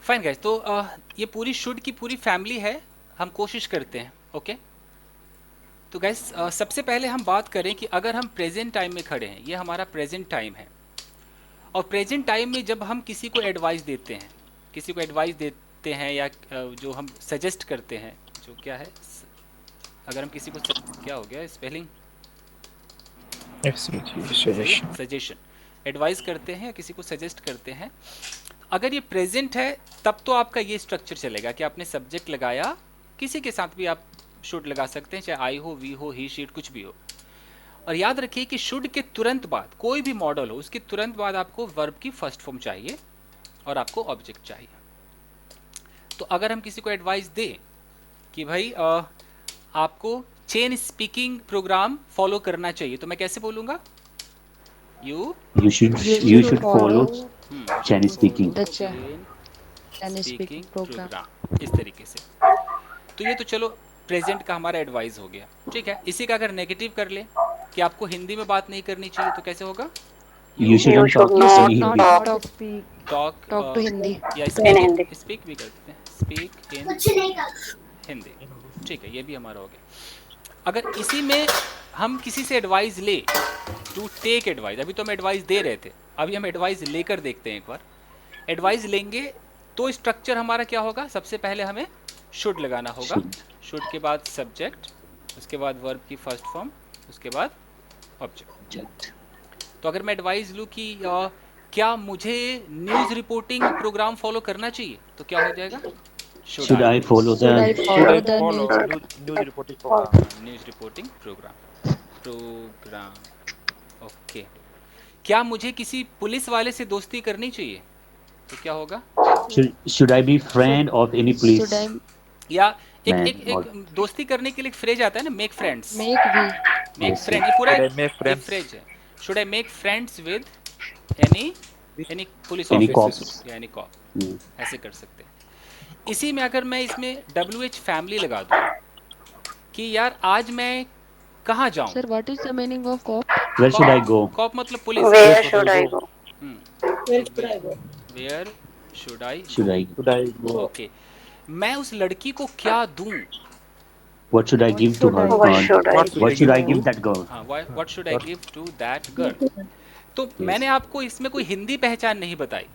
Fine guys, तो ये पूरी शुड की पूरी फैमिली है, हम कोशिश करते हैं। ओके, तो गाइस सबसे पहले हम बात करें कि अगर हम प्रेजेंट टाइम में खड़े हैं, ये हमारा प्रेजेंट टाइम है, और प्रेजेंट टाइम में जब हम किसी को एडवाइस देते हैं, किसी को एडवाइस देते हैं या जो हम सजेस्ट करते हैं, जो क्या है, अगर हम किसी को क्या हो गया स्पेलिंग, सही है, सजेशन। सजेशन, एडवाइस करते हैं या किसी को सजेस्ट करते हैं, अगर ये प्रेजेंट है तब तो आपका ये स्ट्रक्चर चलेगा कि आपने सब्जेक्ट लगाया, किसी के साथ भी आप शुड लगा सकते हैं, चाहे आई हो, वी हो, ही शीट, कुछ भी हो। और याद रखिए कि शुड के तुरंत बाद कोई भी मॉडल हो, उसके तुरंत बाद आपको वर्ब की फर्स्ट फॉर्म चाहिए और आपको ऑब्जेक्ट चाहिए। तो अगर हम किसी को एडवाइस दें कि भाई आपको चेन स्पीकिंग प्रोग्राम फॉलो करना चाहिए, तो मैं कैसे बोलूँगा? You You should You you should should follow follow you should Chinese speaking. Follow the chain Chinese speaking speaking program. Programme, इस तरीके से। तो ये तो चलो प्रेजेंट का हमारा एडवाइस हो गया, ठीक है। इसी का अगर नेगेटिव कर ले कि आपको हिंदी में बात नहीं करनी चाहिए, तो कैसे होगा? You you shouldn't talk You should any not Hindi. speak talk talk to Hindi. या स्पीक, स्पीक भी कर देते हैं, स्पीक इन हिंदी, ठीक है, ये भी हमारा हो गया। अगर इसी में हम किसी से एडवाइस ले, टू टेक एडवाइस, अभी तो हम एडवाइस दे रहे थे, अभी हम एडवाइस लेकर देखते हैं एक बार। एडवाइस लेंगे तो स्ट्रक्चर हमारा क्या होगा? सबसे पहले हमें शुड लगाना होगा, Should. शुड के बाद सब्जेक्ट, उसके बाद वर्ब की फर्स्ट फॉर्म, उसके बाद ऑब्जेक्ट। Object. तो अगर मैं एडवाइस लूँ कि क्या मुझे न्यूज़ रिपोर्टिंग प्रोग्राम फॉलो करना चाहिए, तो क्या हो जाएगा? Should Should I, I follow Should I the Should follow I the follow news? news reporting program? News reporting programme, okay. क्या मुझे किसी पुलिस वाले से दोस्ती करनी चाहिए, तो क्या होगा? should I be Should friend of any should I police या एक man एक or एक दोस्ती करने के लिए एक फ्रेज आता है ना, make friends, make we? Make yes friend, yes ये पूरा Should एक I make ये friends फ्रेज है। Should I make friends with any with any police any officer officers? cops. या एनी कॉप, Hmm. ऐसे कर सकते हैं। इसी में अगर मैं इसमें डब्ल्यू एच फैमिली लगा दूँ कि यार आज मैं कहाँ जाऊँ, Sir, what is the meaning of cop? Where should I cop, go? Cop मतलब police. Where should I go? तो where should I Should go, I? Should I go? Okay. मैं उस लड़की को क्या दूं, What should I What give to should her? I Or give? What should I what should give I to give that girl? हाँ, what should I her? Give to that girl. तो मैंने Yes. आपको इसमें कोई हिंदी पहचान नहीं बताई।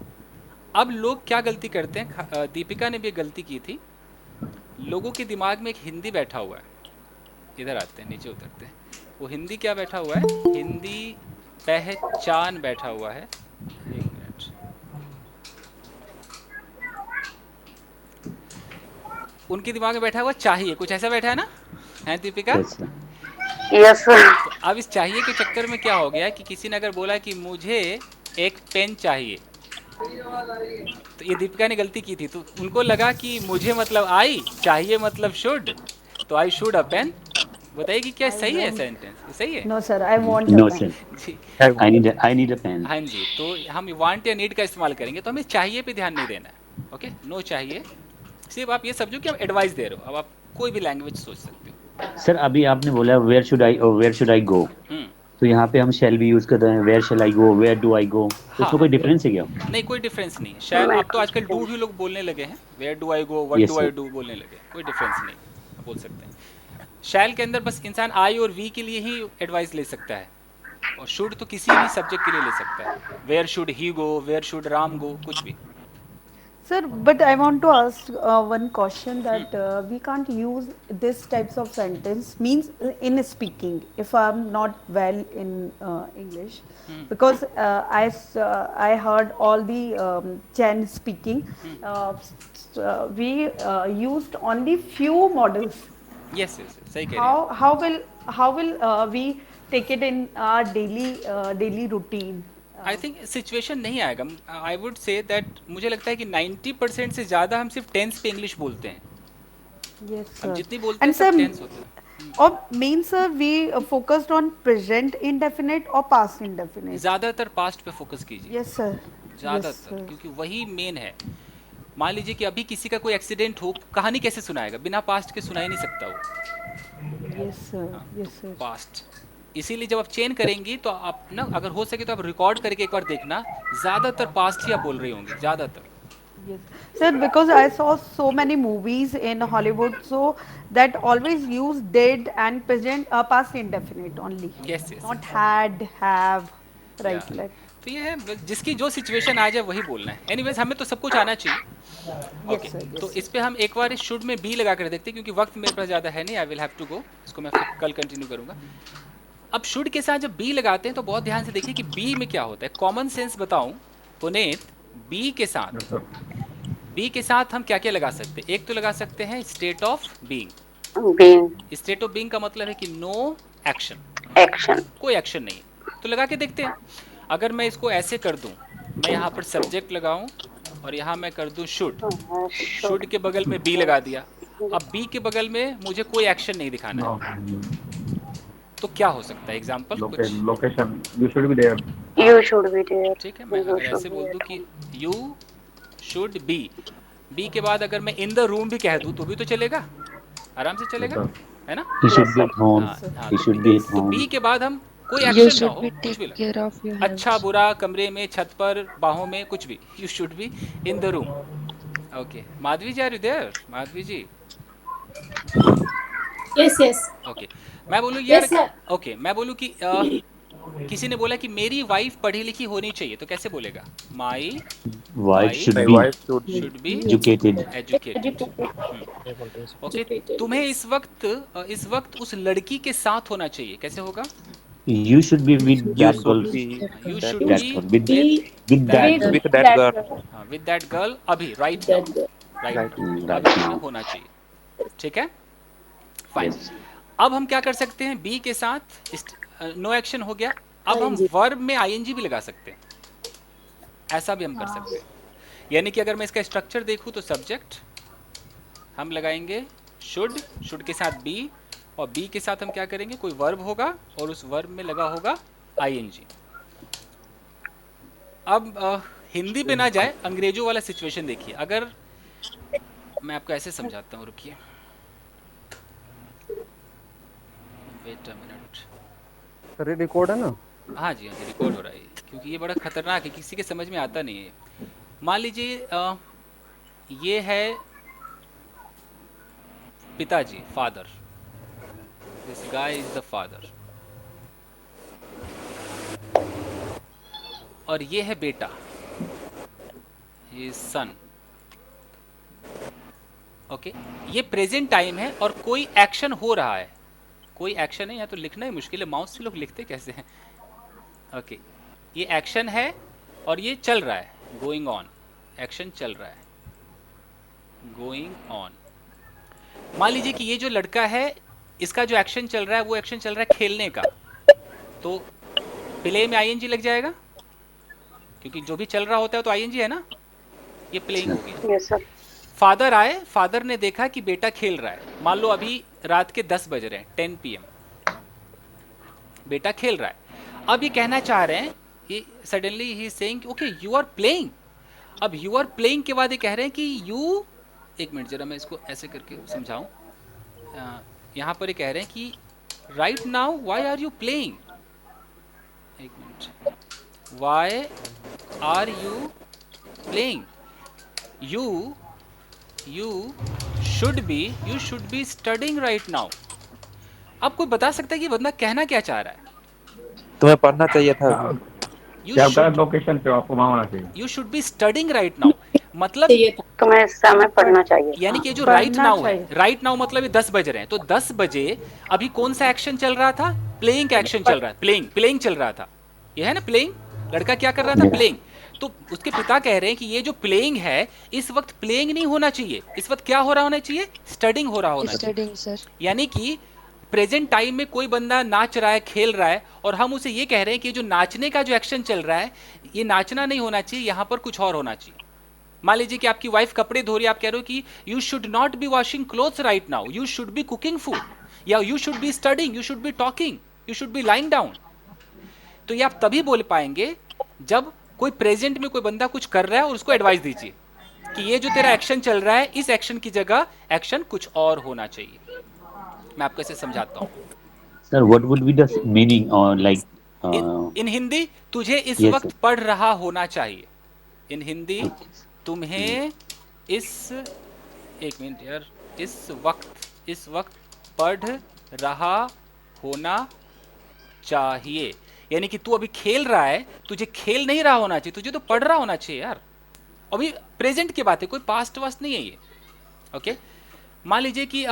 अब लोग क्या गलती करते हैं, दीपिका ने भी गलती की थी, लोगों के दिमाग में एक हिंदी बैठा हुआ है, इधर आते हैं, नीचे उतरते हैं। वो हिंदी क्या बैठा हुआ है? हिंदी पहचान बैठा हुआ है। एक मिनट, उनके दिमाग में बैठा हुआ चाहिए, कुछ ऐसा बैठा है ना, है दीपिका? Yes. Sir. तो अब इस चाहिए के चक्कर में क्या हो गया कि किसी ने अगर बोला कि मुझे एक पेन चाहिए, तो ये दीपिका ने गलती की थी, तो उनको लगा कि मुझे मतलब आई, चाहिए मतलब शुड, तो आई शुड अ पेन। बताइए कि क्या I सही है want. सेंटेंस, सही है? No, sir. I want a No, pen. sir. Ji, I I want. need I need a pen. हाँ जी, तो हम वांट या नीड का इस्तेमाल करेंगे, तो हमें चाहिए पे ध्यान नहीं देना है। ओके, नो चाहिए, सिर्फ आप ये समझो कि आप एडवाइस दे रहे हो। अब आप कोई भी लैंग्वेज सोच सकते हो। सर अभी आपने बोला where should I go? हम्म, तो यहाँ पे हम shall भी यूज कर रहे हैं where shall I go where do I go तो हाँ इसमें कोई हाँ, डिफरेंस है क्या? नहीं कोई डिफरेंस नहीं है। शायद अब तो आजकल डू भी लोग बोलने लगे हैं, where do I go, what yes do I sir do बोलने लगे, कोई डिफरेंस नहीं, आप बोल सकते हैं। शैल के अंदर बस इंसान आई और वी के लिए ही एडवाइस ले सकता है, और शुड तो किसी भी सब्जेक्ट के लिए ले सकता है। Where should he go, where should Ram go, कुछ भी। Sir, but I want to ask one question that we can't use this types of sentence means in speaking if I'm not well in English because I heard all the Chen speaking we used only few models. Yes yes, सही कह रही हैं आप। How will we take it in our daily routine? I think situation नहीं आएगा। I would say that, मुझे लगता है कि 90% से ज़्यादा हम सिर्फ टेंस पे इंग्लिश बोलते हैं। Yes, हम sir. जितनी बोलते हैं And सब sir, टेंस होता है। or means sir, we focused on present indefinite or past indefinite. ज़्यादातर पास्ट पे फोकस कीजिए, Yes, sir. Yes, ज़्यादातर, sir. क्योंकि वही मेन है। मान लीजिए कि अभी किसी का कोई एक्सीडेंट हो, कहानी कैसे सुनाएगा? बिना पास्ट के सुना ही नहीं सकता वो। Yes, sir. हाँ, तो Yes, sir. पास्ट, इसीलिए जब आप चेन करेंगी तो आप ना, अगर हो सके तो आप रिकॉर्ड करके एक बार देखना, ज़्यादातर पास्ट ही आप बोल रही होंगी, ज़्यादातर। Yes, sir, because I saw so many movies in Hollywood, so that always use did and present past indefinite only, yes yes not yes had, have, या right, like तो ये है जिसकी जो सिचुएशन आ जाए वही बोलना है। एनीवेज हमें तो सब कुछ आना चाहिए। yes, ओके, sir, तो yes, इस sir. पे हम एक बार इस शुड में बी लगा कर देखते हैं क्योंकि वक्त मेरे पास ज़्यादा है नहीं। I will have to go, इसको मैं फिर कल कंटिन्यू करूंगा। अब शुड के साथ जब बी लगाते हैं तो बहुत ध्यान से देखिए कि बी में क्या होता है। कॉमन सेंस बताऊं पुनीत, बी के साथ Yes, sir. बी के साथ हम क्या क्या लगा सकते हैं? एक तो लगा सकते हैं state of being. Being state of being का मतलब है कि नो एक्शन, action. कोई एक्शन नहीं है। तो लगा के देखते हैं। अगर मैं इसको ऐसे कर दूं, मैं यहाँ पर सब्जेक्ट लगाऊं और यहाँ मैं कर दूं शुड, Should शुड के बगल में बी लगा दिया। अब बी के बगल में मुझे कोई एक्शन नहीं दिखाना है, no तो क्या हो सकता है? एग्जाम्पल कुछ। location. You should be there. You should be there. ठीक है, मैं You अगर should ऐसे be बोल at दूं कि home. You should be, be के बाद अगर मैं इन द रूम भी कह दूं तो भी तो चलेगा, आराम से Yes, चलेगा, sir. है ना? He should Yes, be sir. at home. हाँ हाँ, He should be at तो home. बी के बाद हम कोई You एक्शन ना should हो, be कुछ take भी लगा, care of your अच्छा health. बुरा, कमरे में, छत पर, बाहों में, कुछ भी। You should be in the room. Okay, Madhavi ji are you there? Madhavi ji, Yes, yes. Okay. मैं बोलूँ यार, Yes, sir. ओके मैं बोलूँ कि किसी ने बोला कि मेरी वाइफ पढ़ी लिखी होनी चाहिए, तो कैसे बोलेगा? माई Wife wife should My be wife should be should be educated. Educated. able to speak. Okay, Educated. तुम्हें इस वक्त उस लड़की के साथ होना चाहिए, कैसे होगा? You should be with You that girl. should be you that should That be girl. With Be with that girl. with that girl. With that girl अभी, right that now, girl. Right Right. Now, Right अभी तुम्हें now. होना चाहिए। ठीक है, fine. Yes. अब हम क्या कर सकते हैं? बी के साथ नो एक्शन हो गया, अब हम ING. वर्ब में आईएनजी भी लगा सकते हैं, ऐसा भी हम कर सकते हैं। यानी कि अगर मैं इसका स्ट्रक्चर देखूं तो सब्जेक्ट हम लगाएंगे शुड, शुड के साथ बी, और बी के साथ हम क्या करेंगे? कोई वर्ब होगा और उस वर्ब में लगा होगा आईएनजी। अब हिंदी पे ना जाए, अंग्रेजों वाला सिचुएशन देखिए। अगर मैं आपको ऐसे समझाता हूँ, रुकिए, वेट अ मिनट। सर ये रिकॉर्ड है ना? हाँ जी, हाँ जी, रिकॉर्ड हो रहा है, क्योंकि ये बड़ा खतरनाक है, किसी के समझ में आता नहीं है। मान लीजिए ये है पिताजी, father, this guy is the father, और ये है बेटा, हिज सन। ओके, ये प्रेजेंट टाइम है और कोई एक्शन हो रहा है, कोई एक्शन है, यहाँ तो लिखना ही मुश्किल है, माउस से लोग लिखते कैसे हैं? ओके, ये एक्शन है और ये चल रहा है, गोइंग ऑन, एक्शन चल रहा है, गोइंग ऑन। मान लीजिए कि ये जो लड़का है, इसका जो एक्शन चल रहा है वो एक्शन चल रहा है खेलने का, तो प्ले में आईएनजी लग जाएगा, क्योंकि जो भी चल रहा होता है तो आईएनजी है ना, ये प्लेइंग हो गया। Yes, sir. फादर आए, फादर ने देखा कि बेटा खेल रहा है, मान लो अभी रात के 10 बज रहे हैं, 10 PM, बेटा खेल रहा है। अब ये कहना चाह रहे हैं, ये सडनली ही saying okay you are playing. अब यू आर प्लेइंग के बाद ये कह रहे हैं कि यू, एक मिनट जरा मैं इसको ऐसे करके समझाऊं। यहाँ पर ये कह रहे हैं कि right now why are you playing, एक minute, why are you playing, you should be studying right now. अब कोई बता सकता है कि बंदा कहना क्या चाह रहा है? तुम्हें पढ़ना चाहिए था। यू शुड, लोकेशन पे आपको वहाँ होना चाहिए। You should be studying right now, मतलब चाहिए था। तुम्हें इस समय पढ़ना चाहिए। यानी कि जो पढ़ना राइट नाउ है, चाहिए। राइट नाउ मतलब ये 10 बज रहे हैं, तो 10 बजे अभी कौन सा एक्शन चल रहा था? प्लेइंग का एक्शन चल रहा है, प्लेइंग चल रहा था, ये है ना प्लेइंग, लड़का क्या कर रहा था? प्लेइंग। तो उसके पिता कह रहे हैं कि ये जो प्लेइंग है, इस वक्त प्लेइंग नहीं होना चाहिए, इस वक्त क्या हो रहा होना चाहिए? स्टडिंग हो रहा होना चाहिए। Studying, sir. यानी कि प्रेजेंट टाइम में कोई बंदा नाच रहा है, खेल रहा है, और हम उसे ये कह रहे हैं कि जो नाचने का जो एक्शन चल रहा है, ये नाचना नहीं होना चाहिए, यहाँ पर कुछ और होना चाहिए। मान लीजिए कि आपकी वाइफ कपड़े धो रही है, आप कह रहे हो कि you should not be washing clothes right now, you should be cooking food, या you should be studying, you should be talking, you should be lying down. तो ये आप तभी बोल पाएंगे जब कोई प्रेजेंट में कोई बंदा कुछ कर रहा है और उसको एडवाइस दीजिए कि ये जो तेरा एक्शन चल रहा है, इस एक्शन की जगह एक्शन कुछ और होना चाहिए। मैं आपको इसे समझाता हूँ। Sir, what would be the meaning or like इन हिंदी, तुझे इस Yes, वक्त sir. पढ़ रहा होना चाहिए। इन हिंदी, तुम्हें इस एक मिनट यार, इस वक्त पढ़ रहा होना चाहिए। यानी कि तू अभी खेल रहा है, तुझे खेल नहीं रहा होना चाहिए, तुझे तो पढ़ रहा होना चाहिए यार। अभी प्रेजेंट की बात है, कोई पास्ट वास्ट नहीं है ये। ओके, मान लीजिए कि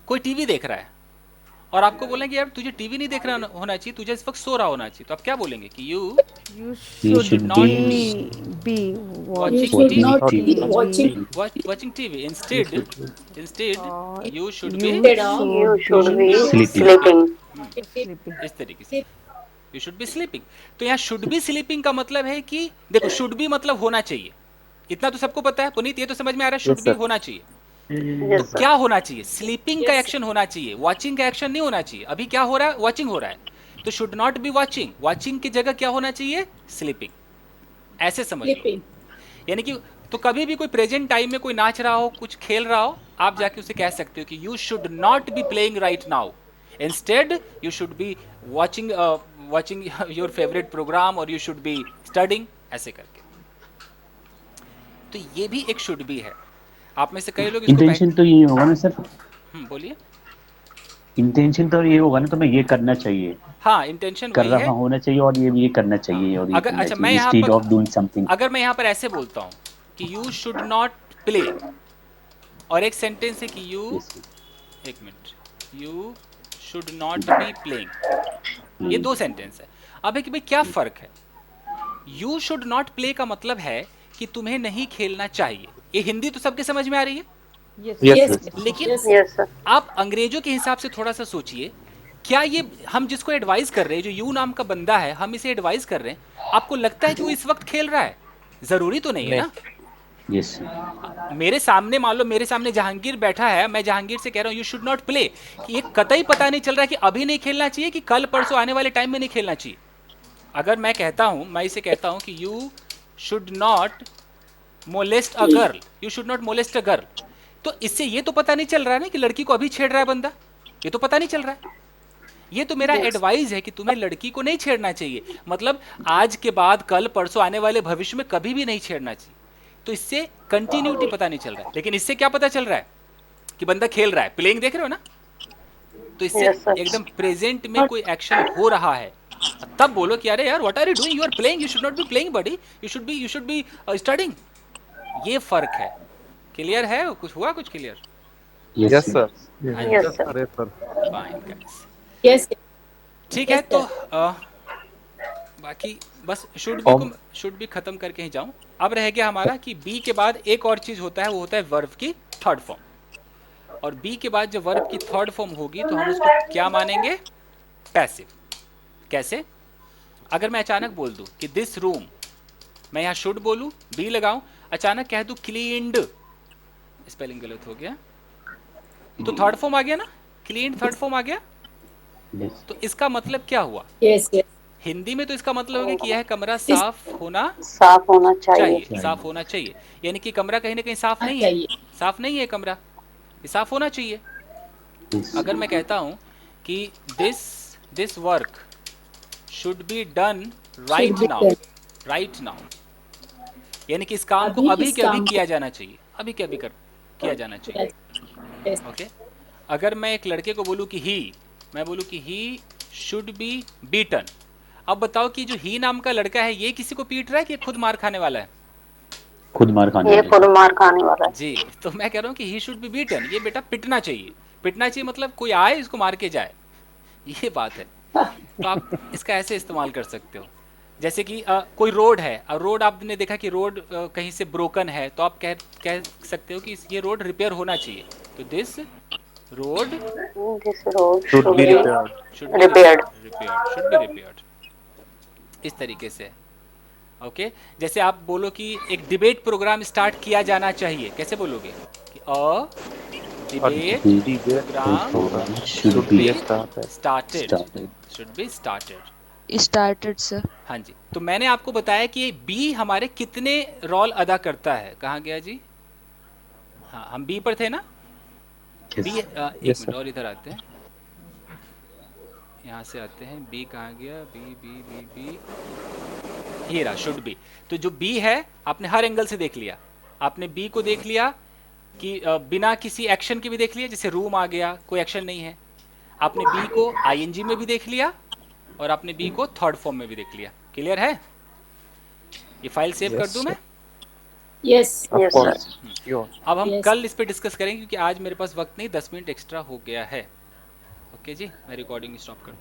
कोई टीवी देख रहा है और आपको बोलेंगे यार तुझे टीवी नहीं देख रहा होना चाहिए, तुझे इस वक्त सो रहा होना चाहिए, तो आप क्या बोलेंगे कि you You You should should not be be watching watching TV. not be TV. watching. watching TV. Instead Or you should you be You should be Sleeping. sleeping. sleeping. इस तरीके से यू शुड बी स्लीपिंग। तो यहाँ should be sleeping का मतलब है कि देखो, शुड बी मतलब होना चाहिए, इतना तो सबको पता है। पुनीत ये तो समझ में आ रहा है, शुड बी होना चाहिए। Yes, sir. क्या होना चाहिए? स्लीपिंग का एक्शन होना चाहिए, वॉचिंग का एक्शन नहीं होना चाहिए। अभी क्या हो रहा है? वॉचिंग हो रहा है, तो should not be watching. Watching की जगह क्या होना चाहिए? स्लीपिंग। ऐसे समझ लो। Sleeping. यानी कि तो कभी भी कोई प्रेजेंट टाइम में कोई नाच रहा हो, कुछ खेल रहा हो, आप जाके उसे कह सकते हो कि you should not be playing right now, instead you should B watching your favorite program or you should be studying, ऐसे करके। तो ये भी एक शुड बी है। आप में से कई लोग इसको इंटेंशन तो ये होगा ना सर, बोलिए। इंटेंशन तो ये होगा ना, तो मैं ये करना चाहिए, हाँ, इंटेंशन कर वही है। रहा होना चाहिए, और ये करना चाहिए, और ये अगर करना अच्छा, मैं चाहिए यहाँ इंस्टेड पर ऑफ डूइंग समथिंग। अगर मैं यहाँ पर ऐसे बोलता हूँ कि यू शुड नॉट प्ले, और एक सेंटेंस है कि यू एक minute, you should not be playing, ये दो सेंटेंस है। अब है कि भाई क्या फर्क है? यू शुड नॉट प्ले का मतलब है कि तुम्हें नहीं खेलना चाहिए। ये हिंदी तो सबके समझ में आ रही है, Yes. Yes. लेकिन Yes. Yes, sir. आप अंग्रेजों के हिसाब से थोड़ा सा सोचिए, क्या ये हम जिसको एडवाइस कर रहे हैं, जो यू नाम का बंदा है, हम इसे एडवाइस कर रहे हैं, आपको लगता है कि वो इस वक्त खेल रहा है? जरूरी तो नहीं है ना। यस, मेरे सामने मान लो, मेरे सामने जहांगीर बैठा है, मैं जहांगीर से कह रहा हूँ यू शुड नॉट प्ले, कि ये कतई पता नहीं चल रहा है कि अभी नहीं खेलना चाहिए कि कल परसों आने वाले टाइम में नहीं खेलना चाहिए। अगर मैं कहता हूँ, मैं इसे कहता हूँ कि you should not molest a girl, you should not molest a girl, तो इससे ये तो पता नहीं चल रहा है ना कि लड़की को अभी छेड़ रहा है बंदा, ये तो पता नहीं चल रहा है। ये तो मेरा एडवाइस है कि तुम्हें लड़की को नहीं छेड़ना चाहिए, मतलब आज के बाद कल परसों आने वाले भविष्य में कभी भी नहीं छेड़ना चाहिए। तो इससे कंटिन्यूटी पता नहीं चल रहा है, लेकिन इससे क्या पता चल रहा है कि बंदा खेल रहा है, प्लेइंग देख रहे हो ना। तो इससे Yes, sir. एकदम प्रेजेंट में कोई एक्शन हो रहा है, तब बोलो कि अरे यार what are you doing, you are playing, you should not be playing buddy, you should be studying. ये फर्क है। क्लियर है? कुछ हुआ? कुछ clear? Yes, sir. Yes, sir. Fine guys, Yes. ठीक है। तो बाकी बस शुड बी खत्म करके ही जाऊं। अब रह गया हमारा कि बी के बाद एक और चीज होता है, वो होता है वर्ब की थर्ड फॉर्म। और बी के बाद जब वर्ब की थर्ड फॉर्म होगी तो हम उसको क्या मानेंगे? पैसिव। कैसे? अगर मैं अचानक बोल दूं कि दिस रूम, मैं यहाँ शुड बोलूं, बी लगाऊं, अचानक कह दूं क्लीन्ड, स्पेलिंग गलत हो गया, तो थर्ड फॉर्म आ गया ना, क्लीन थर्ड फॉर्म आ गया। तो इसका मतलब क्या हुआ? Yes. Yes. हिंदी में तो इसका मतलब हो गया कि यह कमरा साफ होना साफ होना चाहिए। चाहिए, साफ होना चाहिए। यानी कि कमरा कहीं ना कहीं साफ नहीं है, चाहिए। साफ नहीं है कमरा, ये साफ होना चाहिए। अगर मैं कहता हूं कि this work should be done right be now, done. Right now, यानी कि इस काम को अभी अभी इस के अभी काम को- किया जाना चाहिए, अभी के अभी किया जाना चाहिए। Yes. Yes. ओके। अगर मैं एक लड़के को बोलूं कि मैं बोलूं कि ही शुड बी बीटन, अब बताओ कि जो ही नाम का लड़का है ये किसी को पीट रहा है कि खुद मार खाने वाला है? खुद मार खाने ये वाले। खुद मार खाने वाला है। जी, तो मैं कह रहा हूँ कि ही शुड बी बीटन, ये बेटा पिटना चाहिए। पिटना चाहिए मतलब कोई आए इसको मार के जाए, ये बात है। तो आप इसका ऐसे इस्तेमाल कर सकते हो। जैसे कि कोई रोड है, और रोड आपने देखा कि रोड कहीं से ब्रोकन है, तो आप कह सकते हो कि ये रोड रिपेयर होना चाहिए। तो this road This road Should be repaired. Should be Repaired. Repaired, इस तरीके से। ओके। जैसे आप बोलो कि एक डिबेट प्रोग्राम स्टार्ट किया जाना चाहिए, कैसे बोलोगे? कि debate programme should be started, started. Should be started. Started, sir. हाँ जी। तो मैंने आपको बताया कि बी हमारे कितने रोल अदा करता है। कहाँ गया जी? हाँ, हम बी पर थे ना। Yes. बी एक मिनट और इधर आते हैं, यहाँ से आते हैं। बी कहाँ गया? बी बी बी बी ये रहा शुड बी। तो जो बी है आपने हर एंगल से देख लिया। आपने बी को देख लिया कि बिना किसी एक्शन के भी देख लिया, जैसे रूम आ गया, कोई एक्शन नहीं है। आपने बी को आईएनजी में भी देख लिया और आपने बी को थर्ड फॉर्म में भी देख लिया। क्लियर है? ये फाइल सेव कर दूं मैं? Yes Yes, sir. अब हम Yes. कल इस पे डिस्कस करेंगे क्योंकि आज मेरे पास वक्त नहीं, 10 मिनट एक्स्ट्रा हो गया है। ओके जी, मैं रिकॉर्डिंग स्टॉप कर